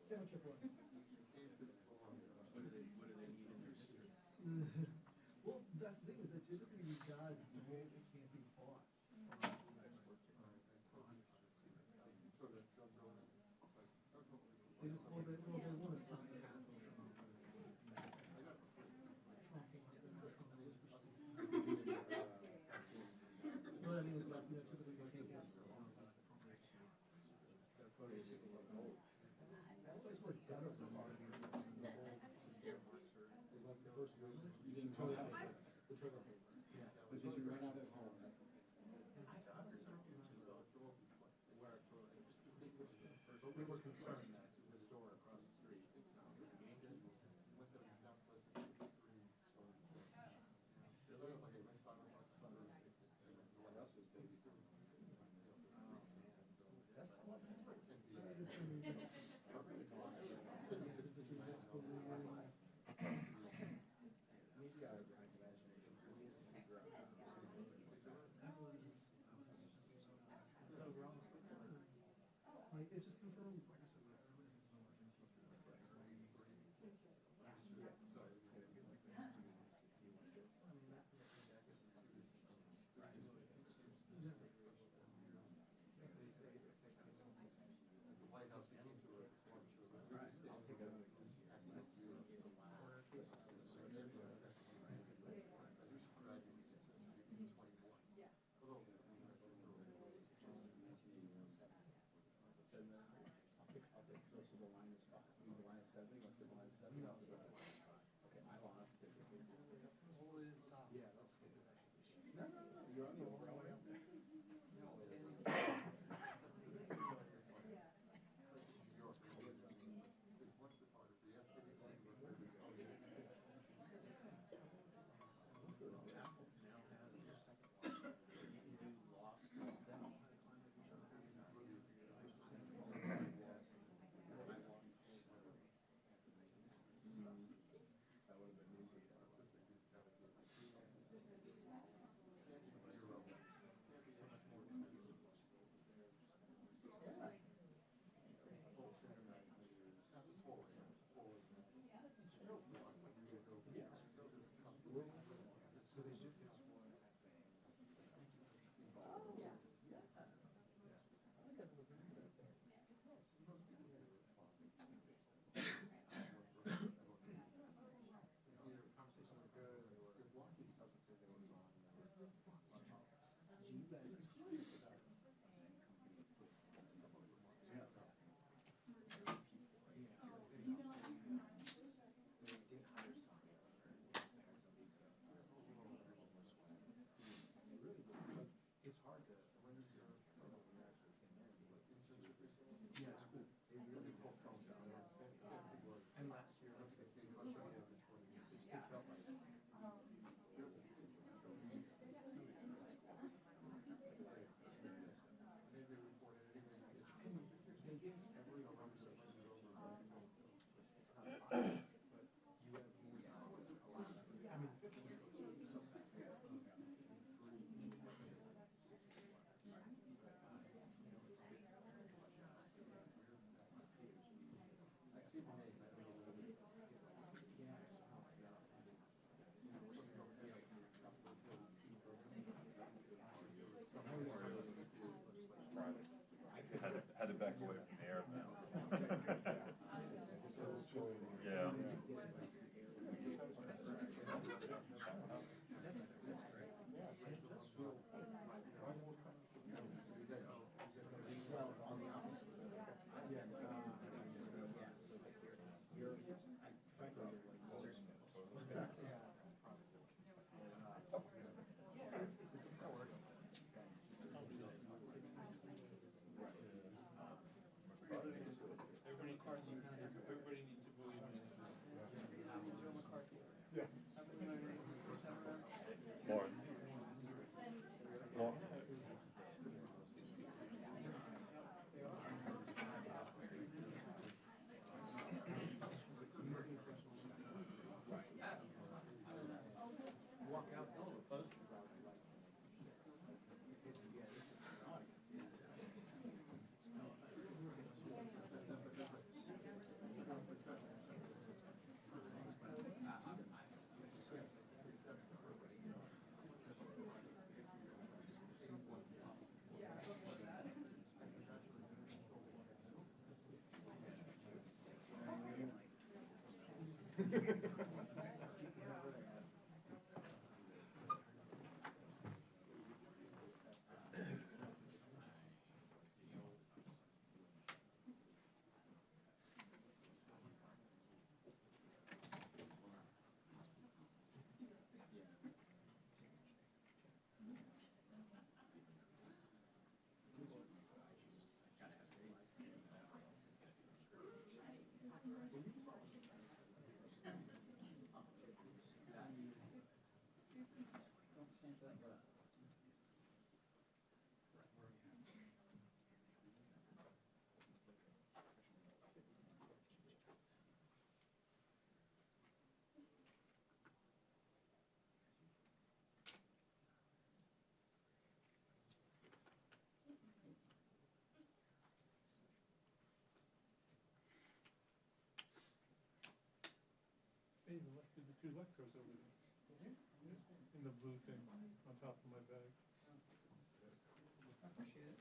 Sandwich your boy. Well, that's the thing is that typically these guys, the role it can't be bought. They just want to, well, they want to sign half of them. You know what I mean? It's like, typically they can't get. That's what's like better than like the first year. You didn't tell me the trigger. Yeah. But did you run out at home? But we were concerned that the store across the street, it's not like, it's just confirmed, like I said, it's hard to. Yeah, it's cool. And last year, it felt like. Had to back away from the air now. Yeah. Well, on the opposite side. Yeah. So like you're frankly, like certain. Yeah, it's a different work. They even left the two electrodes over there. In the blue thing on top of my bag. I appreciate it.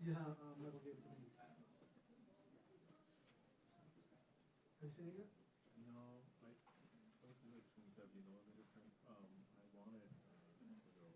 Yeah, Michael gave it to me. Have you seen it yet? No, I was like 270 millimeter print. I wanted to go.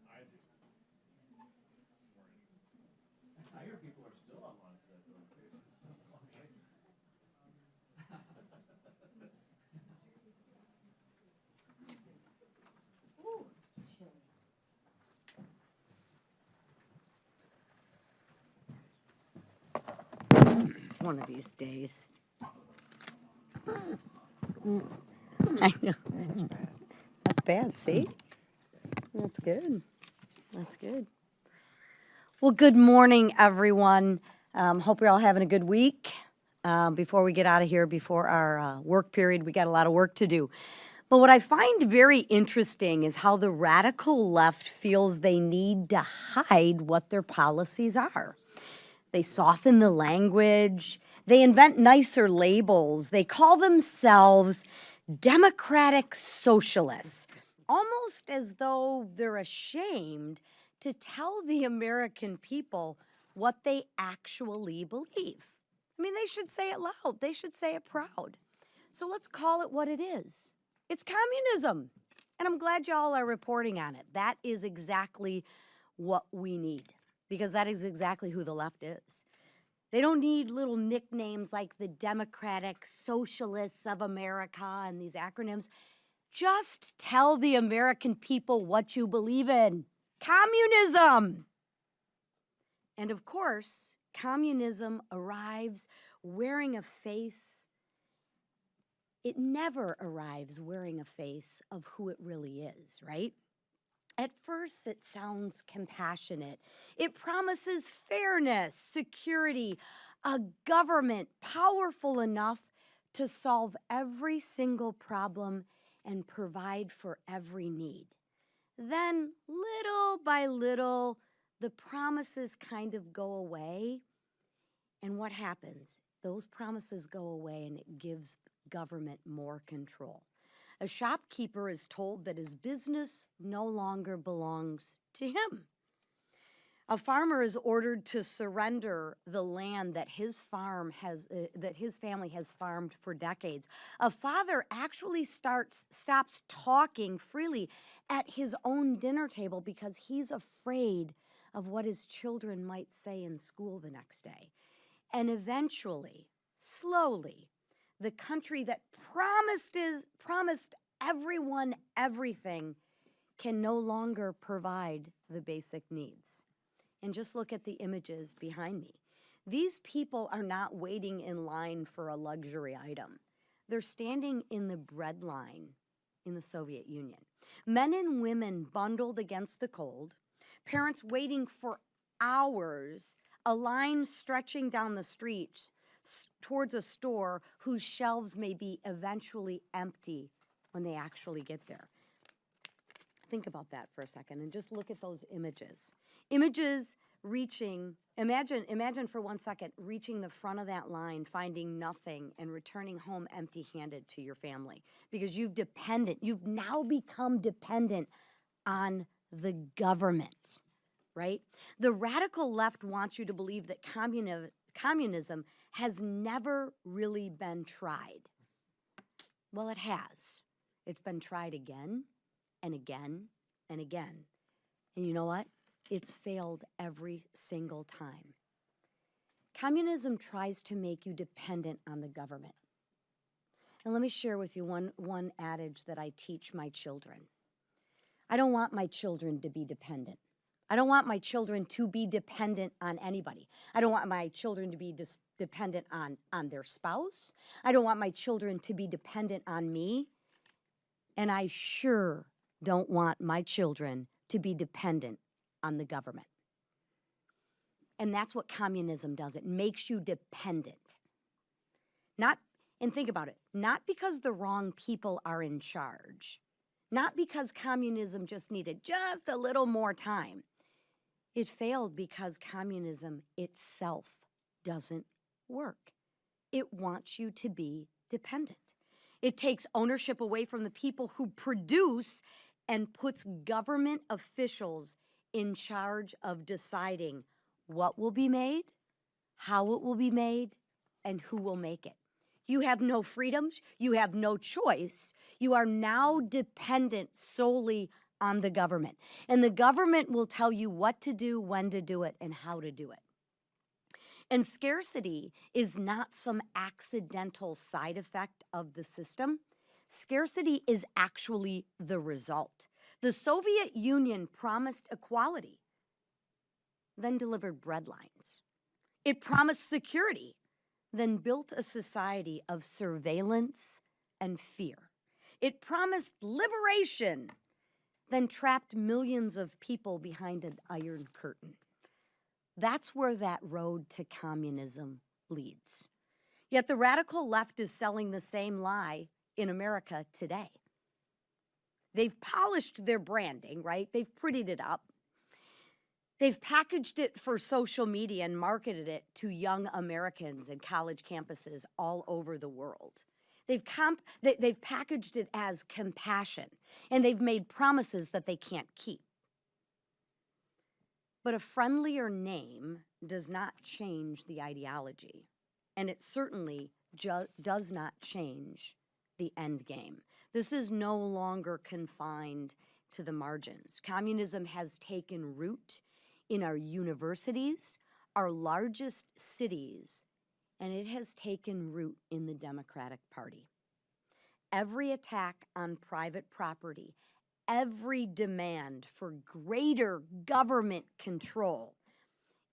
I do. I hear people are still online for that though. One of these days. I know. That's bad, see? That's good. That's good. Well, good morning, everyone. Hope you're all having a good week. Before we get out of here, before our work period, we got a lot of work to do. But what I find very interesting is how the radical left feels they need to hide what their policies are. They soften the language. They invent nicer labels. They call themselves democratic socialists, almost as though they're ashamed to tell the American people what they actually believe. I mean, they should say it loud. They should say it proud. So let's call it what it is. It's communism. And I'm glad y'all are reporting on it. That is exactly what we need, because that is exactly who the left is. They don't need little nicknames like the Democratic Socialists of America and these acronyms. Just tell the American people what you believe in. Communism. And of course, communism arrives wearing a face it never arrives wearing a face of who it really is, right? At first, it sounds compassionate. It promises fairness, security, a government powerful enough to solve every single problem and provide for every need. Then, little by little, the promises kind of go away. And what happens? Those promises go away and it gives government more control. A shopkeeper is told that his business no longer belongs to him. A farmer is ordered to surrender the land that his family has farmed for decades. A father actually stops talking freely at his own dinner table because he's afraid of what his children might say in school the next day. And eventually, slowly, the country that promised everyone everything can no longer provide the basic needs. And just look at the images behind me. These people are not waiting in line for a luxury item. They're standing in the bread line in the Soviet Union. Men and women bundled against the cold, parents waiting for hours, a line stretching down the street towards a store whose shelves may be eventually empty when they actually get there. Think about that for a second and just look at those images. Images reaching, imagine for 1 second, reaching the front of that line, finding nothing, and returning home empty-handed to your family because you've now become dependent on the government, right? The radical left wants you to believe that communism has never really been tried. Well, it has. It's been tried again and again and again. And you know what? It's failed every single time. Communism tries to make you dependent on the government. And let me share with you one adage that I teach my children. I don't want my children to be dependent. I don't want my children to be dependent on anybody. I don't want my children to be dependent on their spouse. I don't want my children to be dependent on me. And I sure don't want my children to be dependent on the government. And that's what communism does. It makes you dependent. And think about it, not because the wrong people are in charge, not because communism just needed just a little more time. It failed because communism itself doesn't work. It wants you to be dependent. It takes ownership away from the people who produce and puts government officials in charge of deciding what will be made, how it will be made, and who will make it. You have no freedoms. You have no choice. You are now dependent solely on the government. And the government will tell you what to do, when to do it, and how to do it. And scarcity is not some accidental side effect of the system. Scarcity is actually the result. The Soviet Union promised equality, then delivered breadlines. It promised security, then built a society of surveillance and fear. It promised liberation, then trapped millions of people behind an iron curtain. That's where that road to communism leads. Yet the radical left is selling the same lie in America today. They've polished their branding, right? They've prettied it up. They've packaged it for social media and marketed it to young Americans and college campuses all over the world. They've packaged it as compassion, and they've made promises that they can't keep. But a friendlier name does not change the ideology, and it certainly does not change the end game. This is no longer confined to the margins. Communism has taken root in our universities, our largest cities, and it has taken root in the Democratic Party. Every attack on private property, every demand for greater government control,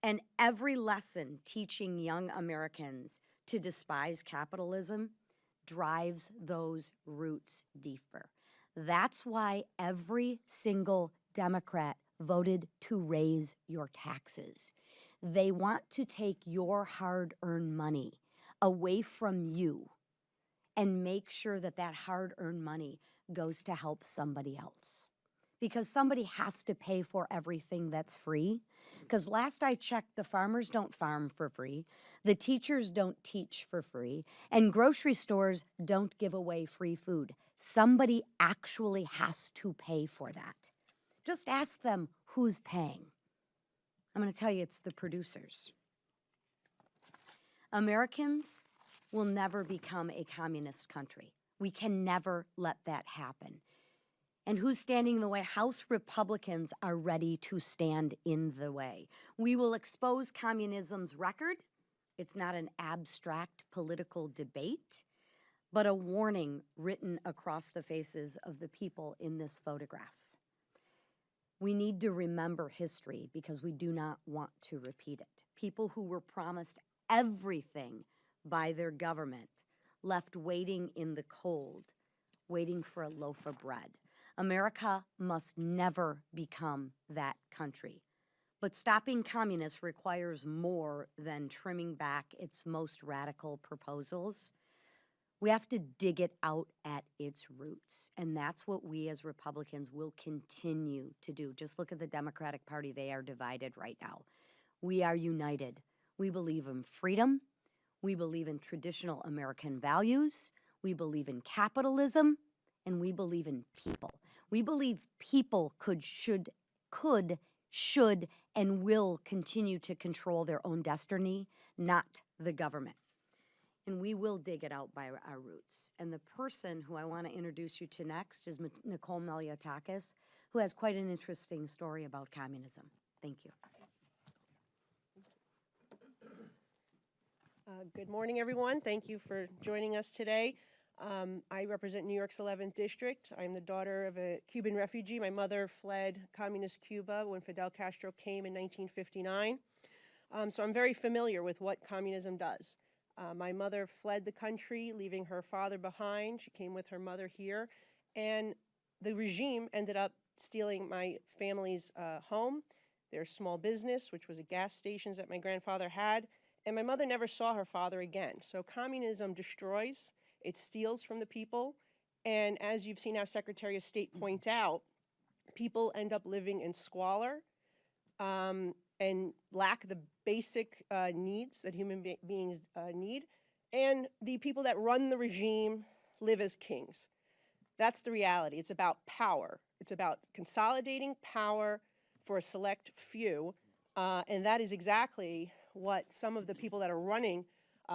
and every lesson teaching young Americans to despise capitalism drives those roots deeper. That's why every single Democrat voted to raise your taxes. They want to take your hard-earned money away from you and make sure that that hard-earned money goes to help somebody else. Because somebody has to pay for everything that's free. Because last I checked, the farmers don't farm for free, the teachers don't teach for free, and grocery stores don't give away free food. Somebody actually has to pay for that. Just ask them who's paying. I'm going to tell you it's the producers. Americans will never become a communist country. We can never let that happen. And who's standing in the way? House Republicans are ready to stand in the way. We will expose communism's record. It's not an abstract political debate, but a warning written across the faces of the people in this photograph. We need to remember history because we do not want to repeat it. People who were promised everything by their government left waiting in the cold, waiting for a loaf of bread. America must never become that country. But stopping communists requires more than trimming back its most radical proposals. We have to dig it out at its roots, and that's what we as Republicans will continue to do. Just look at the Democratic Party. They are divided right now. We are united. We believe in freedom. We believe in traditional American values. We believe in capitalism, and we believe in people. We believe people should, and will continue to control their own destiny, not the government. And we will dig it out by our roots. And the person who I want to introduce you to next is Nicole Malliotakis, who has quite an interesting story about communism. Thank you. Good morning, everyone. Thank you for joining us today. I represent New York's 11th District. I'm the daughter of a Cuban refugee. My mother fled communist Cuba when Fidel Castro came in 1959. So I'm very familiar with what communism does. My mother fled the country, leaving her father behind. She came with her mother here. And the regime ended up stealing my family's home, their small business, which was a gas station that my grandfather had. And my mother never saw her father again. So communism destroys. It steals from the people, and as you've seen our Secretary of State point out, people end up living in squalor and lack the basic needs that human beings need, and the people that run the regime live as kings. That's the reality. It's about power. It's about consolidating power for a select few, and that is exactly what some of the people that are running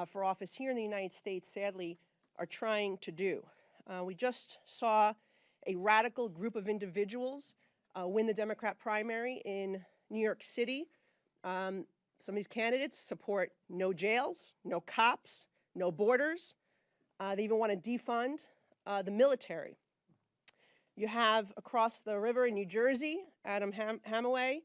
for office here in the United States, sadly, are trying to do. We just saw a radical group of individuals win the Democrat primary in New York City. Some of these candidates support no jails, no cops, no borders. They even want to defund the military. You have across the river in New Jersey, Adam Hamaway,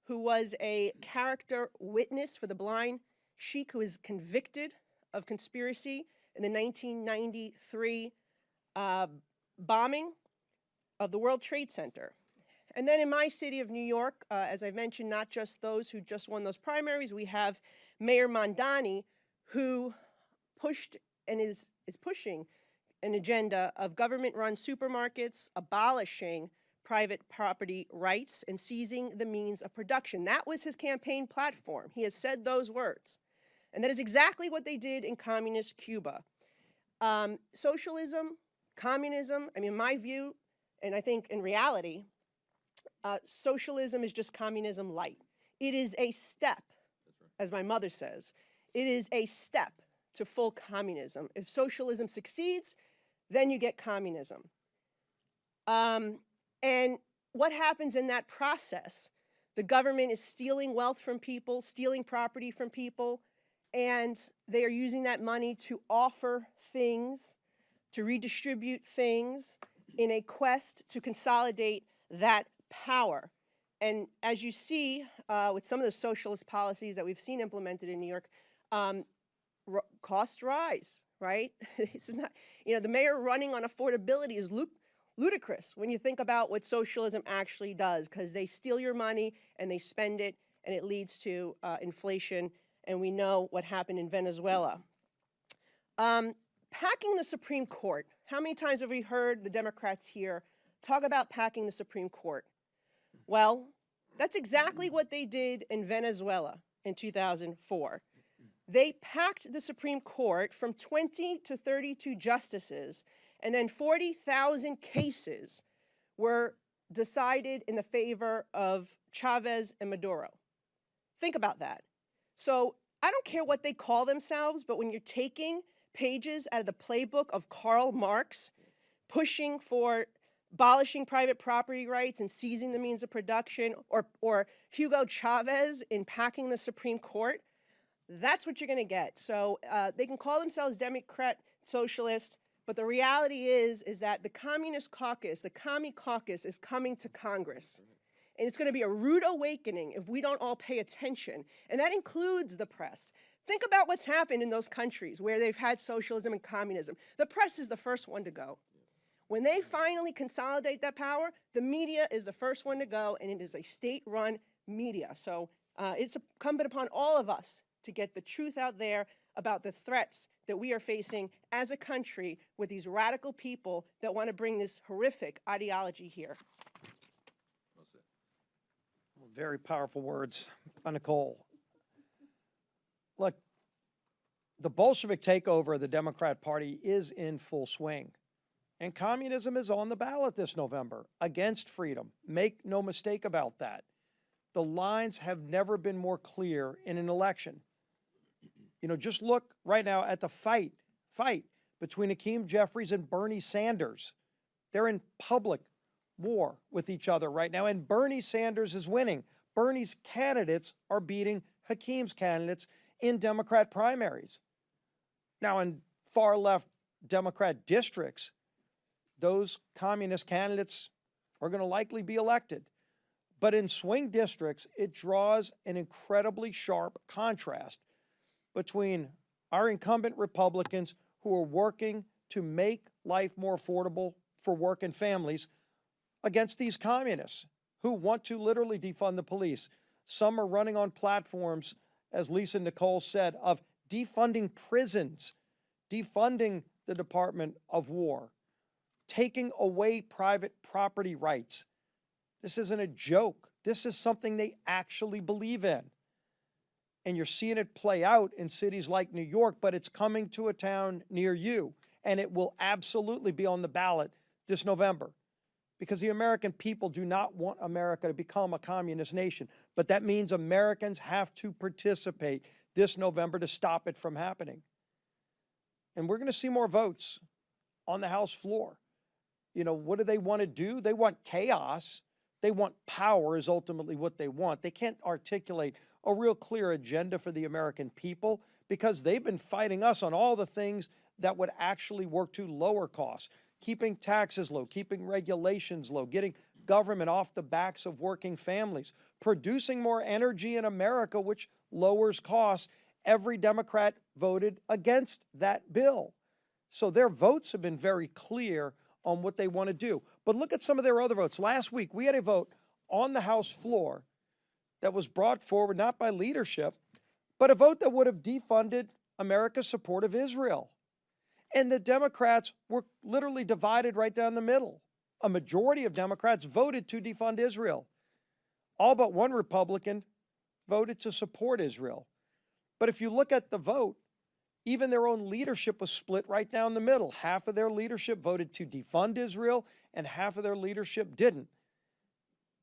who was a character witness for the blind sheik who was convicted of conspiracy in the 1993 bombing of the World Trade Center. And then in my city of New York, as I've mentioned, not just those who just won those primaries, we have Mayor Mondani, who pushed and is pushing an agenda of government-run supermarkets, abolishing private property rights, and seizing the means of production. That was his campaign platform. He has said those words. And that is exactly what they did in communist Cuba. Socialism, communism, I mean, in my view, and I think in reality, socialism is just communism light. It is a step, as my mother says, it is a step to full communism. If socialism succeeds, then you get communism. And what happens in that process? The government is stealing wealth from people, stealing property from people, and they are using that money to offer things, to redistribute things in a quest to consolidate that power. And as you see with some of the socialist policies that we've seen implemented in New York, costs rise. right? This is not, the mayor running on affordability is ludicrous when you think about what socialism actually does, because they steal your money and they spend it, and it leads to inflation, and we know what happened in Venezuela. Packing the Supreme Court. How many times have we heard the Democrats here talk about packing the Supreme Court? Well, that's exactly what they did in Venezuela in 2004. They packed the Supreme Court from 20 to 32 justices, and then 40,000 cases were decided in the favor of Chavez and Maduro. Think about that. So I don't care what they call themselves, but when you're taking pages out of the playbook of Karl Marx, pushing for abolishing private property rights and seizing the means of production, or Hugo Chavez in packing the Supreme Court, that's what you're going to get. So they can call themselves Democrat socialists, but the reality is that the Communist Caucus, the Commie Caucus, is coming to Congress. And it's going to be a rude awakening if we don't all pay attention. And that includes the press. Think about what's happened in those countries where they've had socialism and communism. The press is the first one to go. When they finally consolidate that power, the media is the first one to go, and it is a state-run media. So it's incumbent upon all of us to get the truth out there about the threats that we are facing as a country with these radical people that want to bring this horrific ideology here. Very powerful words by Nicole. Look, the Bolshevik takeover of the Democrat Party is in full swing. And communism is on the ballot this November against freedom. Make no mistake about that. The lines have never been more clear in an election. Just look right now at the fight between Hakeem Jeffries and Bernie Sanders. They're in public war with each other right now, and Bernie Sanders is winning. Bernie's candidates are beating Hakeem's candidates in Democrat primaries. Now, in far-left Democrat districts, those communist candidates are going to likely be elected. But in swing districts, it draws an incredibly sharp contrast between our incumbent Republicans who are working to make life more affordable for working families against these communists who want to literally defund the police. Some are running on platforms, as Lisa Nicole said, of defunding prisons, defunding the Department of War, taking away private property rights. This isn't a joke. This is something they actually believe in. And you're seeing it play out in cities like New York, but it's coming to a town near you. And it will absolutely be on the ballot this November. Because the American people do not want America to become a communist nation. But that means Americans have to participate this November to stop it from happening. And we're going to see more votes on the House floor. What do they want to do? They want chaos. They want power is ultimately what they want. They can't articulate a real clear agenda for the American people because they've been fighting us on all the things that would actually work to lower costs, keeping taxes low, keeping regulations low, getting government off the backs of working families, producing more energy in America, which lowers costs. Every Democrat voted against that bill. So their votes have been very clear on what they want to do. But look at some of their other votes. Last week, we had a vote on the House floor that was brought forward not by leadership, but a vote that would have defunded America's support of Israel. And the Democrats were literally divided right down the middle. A majority of Democrats voted to defund Israel. All but one Republican voted to support Israel. But if you look at the vote, even their own leadership was split right down the middle. Half of their leadership voted to defund Israel, and half of their leadership didn't.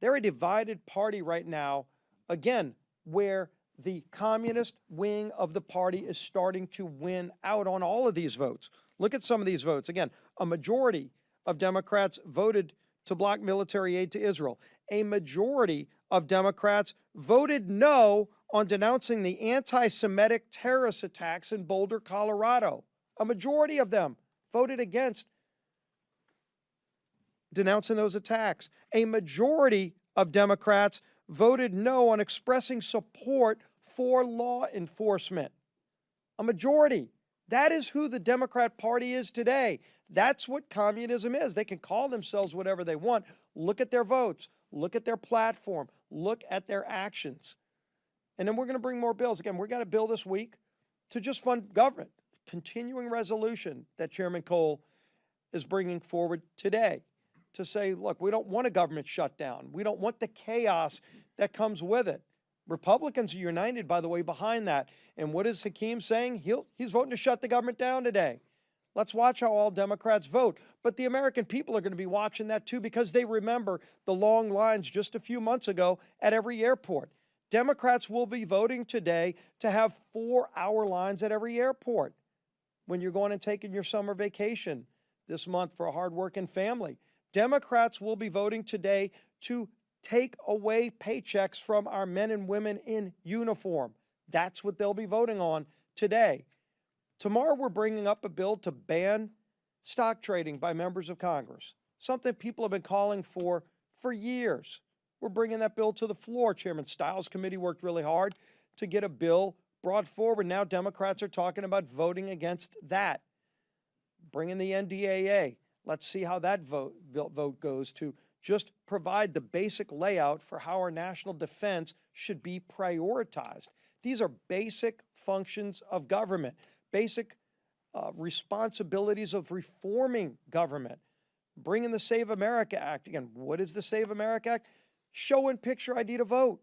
They're a divided party right now, again, where the communist wing of the party is starting to win out on all of these votes. Look at some of these votes. Again, a majority of Democrats voted to block military aid to Israel. A majority of Democrats voted no on denouncing the anti-Semitic terrorist attacks in Boulder, Colorado. A majority of them voted against denouncing those attacks. A majority of Democrats voted no on expressing support for law enforcement. A majority. That is who the Democrat Party is today. That's what communism is. They can call themselves whatever they want. Look at their votes. Look at their platform. Look at their actions. And then we're going to bring more bills. Again, we're going to bill this week to just fund government. Continuing resolution that Chairman Cole is bringing forward today to say, look, we don't want a government shutdown. We don't want the chaos that comes with it. Republicans are united, by the way, behind that. And what is Hakeem saying? He's voting to shut the government down today. Let's watch how all Democrats vote. But the American people are going to be watching that too, because they remember the long lines just a few months ago at every airport. Democrats will be voting today to have 4-hour lines at every airport when you're going and taking your summer vacation this month for a hardworking family. Democrats will be voting today to take away paychecks from our men and women in uniform. That's what they'll be voting on today. Tomorrow, we're bringing up a bill to ban stock trading by members of Congress, something people have been calling for years. We're bringing that bill to the floor. Chairman Stiles' committee worked really hard to get a bill brought forward. Now Democrats are talking about voting against that. Bringing the NDAA. Let's see how that vote goes to just provide the basic layout for how our national defense should be prioritized. These are basic functions of government, basic responsibilities of reforming government. Bringing the Save America Act. Again, what is the Save America Act? Show and picture ID to vote.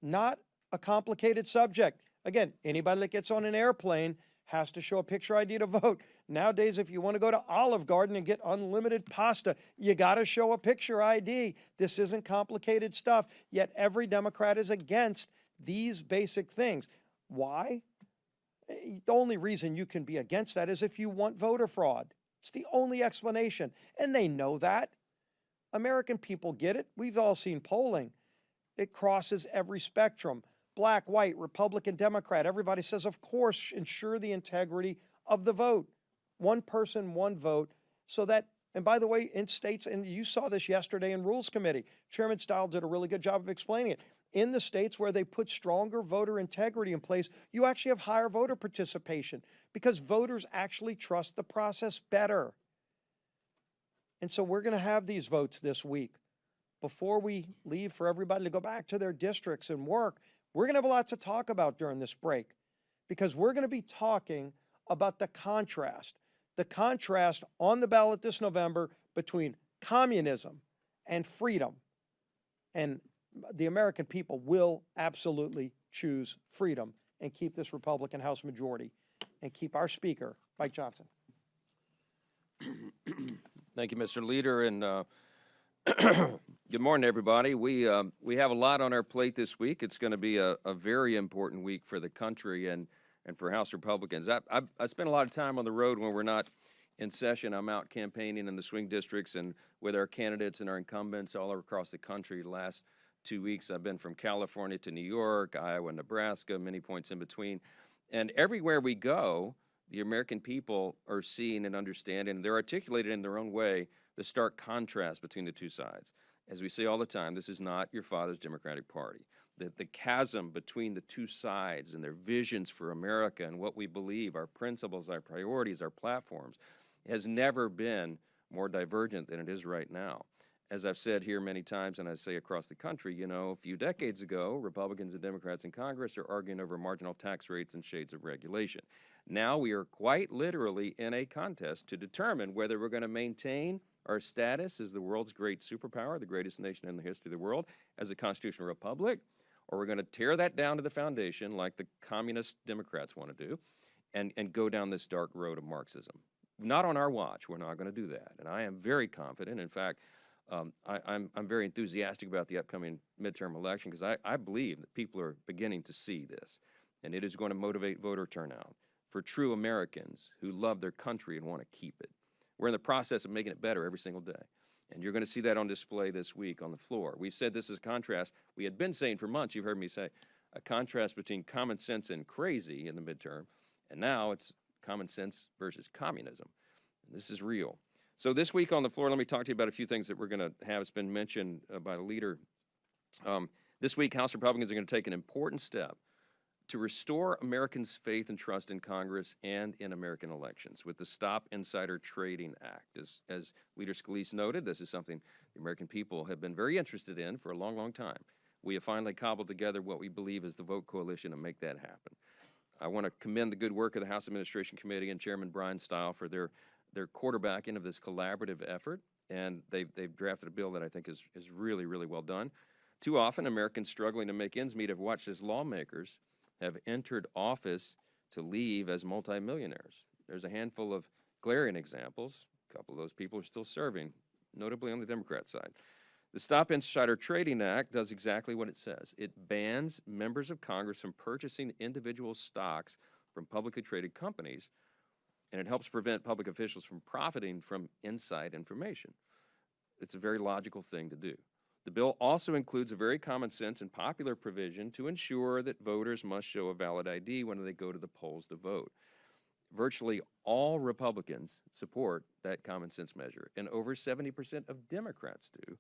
Not a complicated subject. Again, anybody that gets on an airplane has to show a picture ID to vote. Nowadays, if you want to go to Olive Garden and get unlimited pasta, you got to show a picture ID. This isn't complicated stuff, yet every Democrat is against these basic things. Why? The only reason you can be against that is if you want voter fraud. It's the only explanation, and they know that. American people get it. We've all seen polling. It crosses every spectrum. Black, white, Republican, Democrat. Everybody says, of course, ensure the integrity of the vote. One person, one vote. So that, and by the way, in states, and you saw this yesterday in Rules Committee, Chairman Stiles did a really good job of explaining it. In the states where they put stronger voter integrity in place, you actually have higher voter participation because voters actually trust the process better. And so we're going to have these votes this week. Before we leave for everybody to go back to their districts and work, we're going to have a lot to talk about during this break because we're going to be talking about the contrast on the ballot this November between communism and freedom. And the American people will absolutely choose freedom and keep this Republican House majority and keep our Speaker, Mike Johnson. Thank you, Mr. Leader, and good morning, everybody. We have a lot on our plate this week. It's going to be a very important week for the country and for House Republicans. I spend a lot of time on the road when we're not in session. I'm out campaigning in the swing districts and with our candidates and our incumbents all across the country. The last 2 weeks, I've been from California to New York, Iowa, Nebraska, many points in between. And everywhere we go, the American people are seeing and understanding, and they're articulated in their own way, the stark contrast between the two sides. As we say all the time, this is not your father's Democratic Party. The chasm between the two sides and their visions for America and what we believe, our principles, our priorities, our platforms, has never been more divergent than it is right now. As I've said here many times, and I say across the country, you know, a few decades ago, Republicans and Democrats in Congress are arguing over marginal tax rates and shades of regulation. Now we are quite literally in a contest to determine whether we're going to maintain our status as the world's great superpower, the greatest nation in the history of the world, as a constitutional republic, or we're going to tear that down to the foundation like the communist Democrats want to do and go down this dark road of Marxism. Not on our watch. We're not going to do that. And I am very confident. In fact, I'm very enthusiastic about the upcoming midterm election because I believe that people are beginning to see this, and it is going to motivate voter turnout for true Americans who love their country and want to keep it. We're in the process of making it better every single day, and you're going to see that on display this week on the floor. We've said this is a contrast. We had been saying for months, you've heard me say, a contrast between common sense and crazy in the midterm, and now it's common sense versus communism. And this is real. So this week on the floor, let me talk to you about a few things that we're going to have. It's been mentioned by the leader. This week, House Republicans are going to take an important step to restore Americans' faith and trust in Congress and in American elections with the Stop Insider Trading Act. As Leader Scalise noted, this is something the American people have been very interested in for a long, long time. We have finally cobbled together what we believe is the vote coalition to make that happen. I want to commend the good work of the House Administration Committee and Chairman Brian Stile for their quarterbacking of this collaborative effort, and they've drafted a bill that I think is really, really well done. Too often, Americans struggling to make ends meet have watched as lawmakers have entered office to leave as multimillionaires. There's a handful of glaring examples. A couple of those people are still serving, notably on the Democrat side. The Stop Insider Trading Act does exactly what it says. It bans members of Congress from purchasing individual stocks from publicly traded companies, and it helps prevent public officials from profiting from inside information. It's a very logical thing to do. The bill also includes a very common sense and popular provision to ensure that voters must show a valid ID when they go to the polls to vote. Virtually all Republicans support that common sense measure, and over 70% of Democrats do,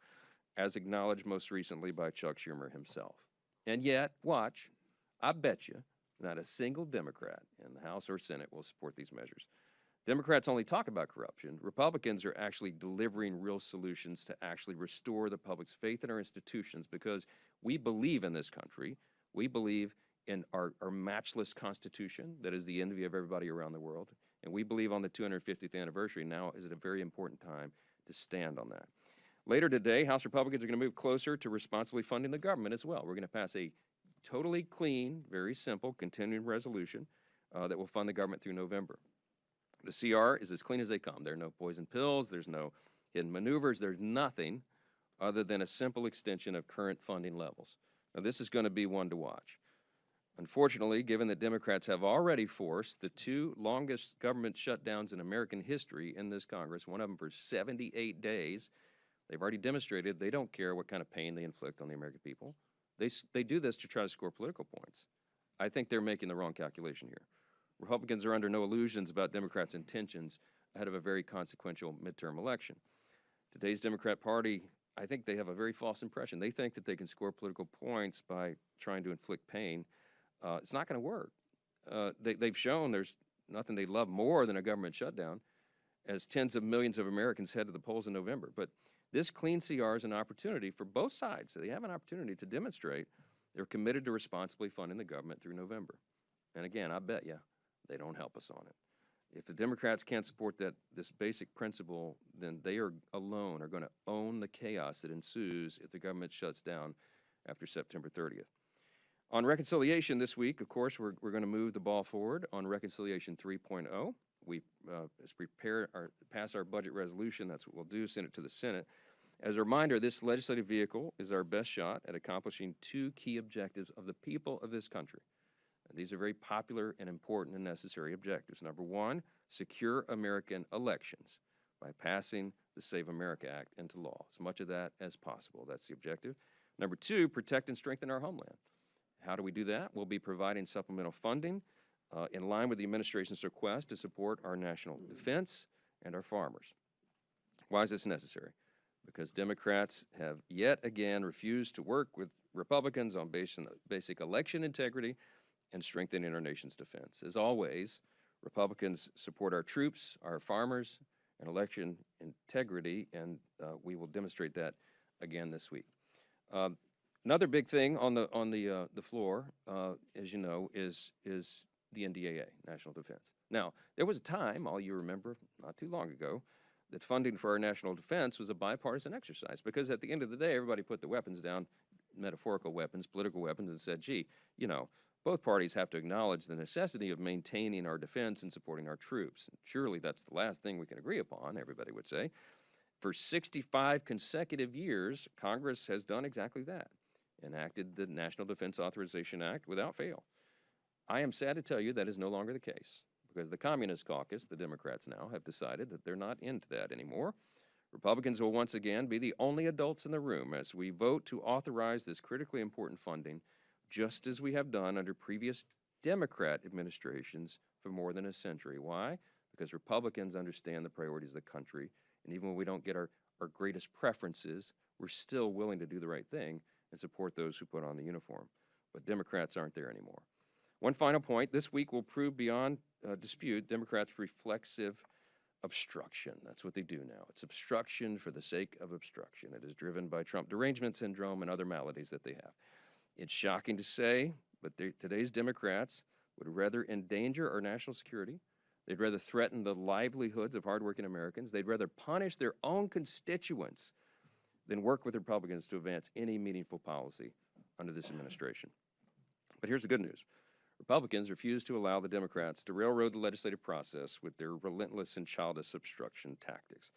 as acknowledged most recently by Chuck Schumer himself. And yet, watch, I bet you not a single Democrat in the House or Senate will support these measures. Democrats only talk about corruption. Republicans are actually delivering real solutions to actually restore the public's faith in our institutions, because we believe in this country. We believe in our matchless Constitution that is the envy of everybody around the world. And we believe on the 250th anniversary now is a very important time to stand on that. Later today, House Republicans are going to move closer to responsibly funding the government as well. We're going to pass a totally clean, very simple continuing resolution that will fund the government through November. The CR is as clean as they come. There are no poison pills, there's no hidden maneuvers, there's nothing other than a simple extension of current funding levels. Now, this is going to be one to watch. Unfortunately, given that Democrats have already forced the two longest government shutdowns in American history in this Congress, one of them for 78 days, they've already demonstrated they don't care what kind of pain they inflict on the American people. They do this to try to score political points. I think they're making the wrong calculation here. Republicans are under no illusions about Democrats' intentions ahead of a very consequential midterm election. Today's Democrat Party, I think they have a very false impression. They think that they can score political points by trying to inflict pain. It's not going to work. They've shown there's nothing they love more than a government shutdown, as tens of millions of Americans head to the polls in November. But this clean CR is an opportunity for both sides. So they have an opportunity to demonstrate they're committed to responsibly funding the government through November. And again, I bet you they don't help us on it. If the Democrats can't support this basic principle, then they alone are going to own the chaos that ensues if the government shuts down after September 30th. On reconciliation this week, of course, we're going to move the ball forward on Reconciliation 3.0. We pass our budget resolution. That's what we'll do, send it to the Senate. As a reminder, this legislative vehicle is our best shot at accomplishing two key objectives of the people of this country. These are very popular and important and necessary objectives. Number one, secure American elections by passing the Save America Act into law, as much of that as possible. That's the objective. Number two, protect and strengthen our homeland. How do we do that? We'll be providing supplemental funding in line with the administration's request to support our national defense and our farmers. Why is this necessary? Because Democrats have yet again refused to work with Republicans on basic election integrity and strengthening our nation's defense. As always, Republicans support our troops, our farmers, and election integrity, and we will demonstrate that again this week. Another big thing on the floor, as you know, is the NDAA, National Defense. Now, there was a time, all you remember, not too long ago, that funding for our national defense was a bipartisan exercise, because at the end of the day, everybody put the weapons down, metaphorical weapons, political weapons, and said, gee, you know, both parties have to acknowledge the necessity of maintaining our defense and supporting our troops. And surely that's the last thing we can agree upon, everybody would say. For 65 consecutive years, Congress has done exactly that, enacted the National Defense Authorization Act without fail. I am sad to tell you that is no longer the case, because the Communist Caucus, the Democrats now, have decided that they're not into that anymore. Republicans will once again be the only adults in the room as we vote to authorize this critically important funding, just as we have done under previous Democrat administrations for more than a century. Why? Because Republicans understand the priorities of the country, and even when we don't get our greatest preferences, we're still willing to do the right thing and support those who put on the uniform. But Democrats aren't there anymore. One final point, this week will prove beyond dispute Democrats' reflexive obstruction. That's what they do now. It's obstruction for the sake of obstruction. It is driven by Trump derangement syndrome and other maladies that they have. It's shocking to say, but today's Democrats would rather endanger our national security. They'd rather threaten the livelihoods of hardworking Americans. They'd rather punish their own constituents than work with Republicans to advance any meaningful policy under this administration. But here's the good news. Republicans refuse to allow the Democrats to railroad the legislative process with their relentless and childish obstruction tactics.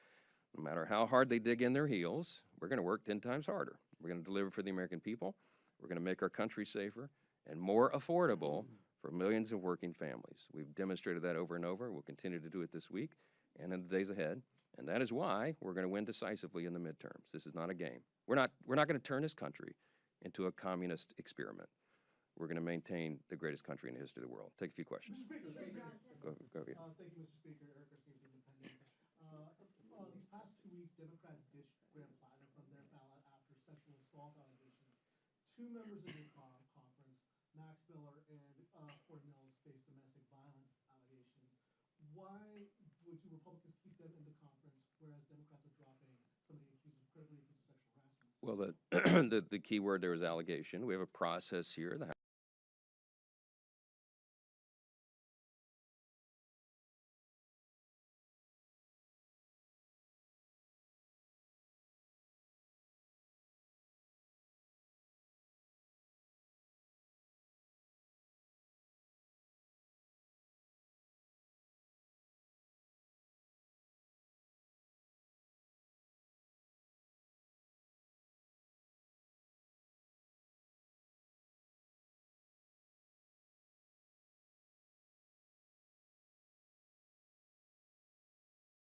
No matter how hard they dig in their heels, we're going to work 10 times harder. We're going to deliver for the American people. We're going to make our country safer and more affordable for millions of working families. We've demonstrated that over and over. We'll continue to do it this week and in the days ahead. And that is why we're going to win decisively in the midterms. This is not a game. We're not going to turn this country into a communist experiment. We're going to maintain the greatest country in the history of the world. Take a few questions. Mr. Speaker, Go ahead. thank you, Mr. Speaker. Eric Garcia, Independent. These past 2 weeks, Democrats ditched Graham Platinum from their ballot after sexual assault allegations. 2 members of your conference, Max Miller and Ford Mills, faced domestic violence allegations. Why would you Republicans keep them in the conference, whereas Democrats are dropping somebody critically accused of sexual harassment? Well, the key word there is allegation. We have a process here.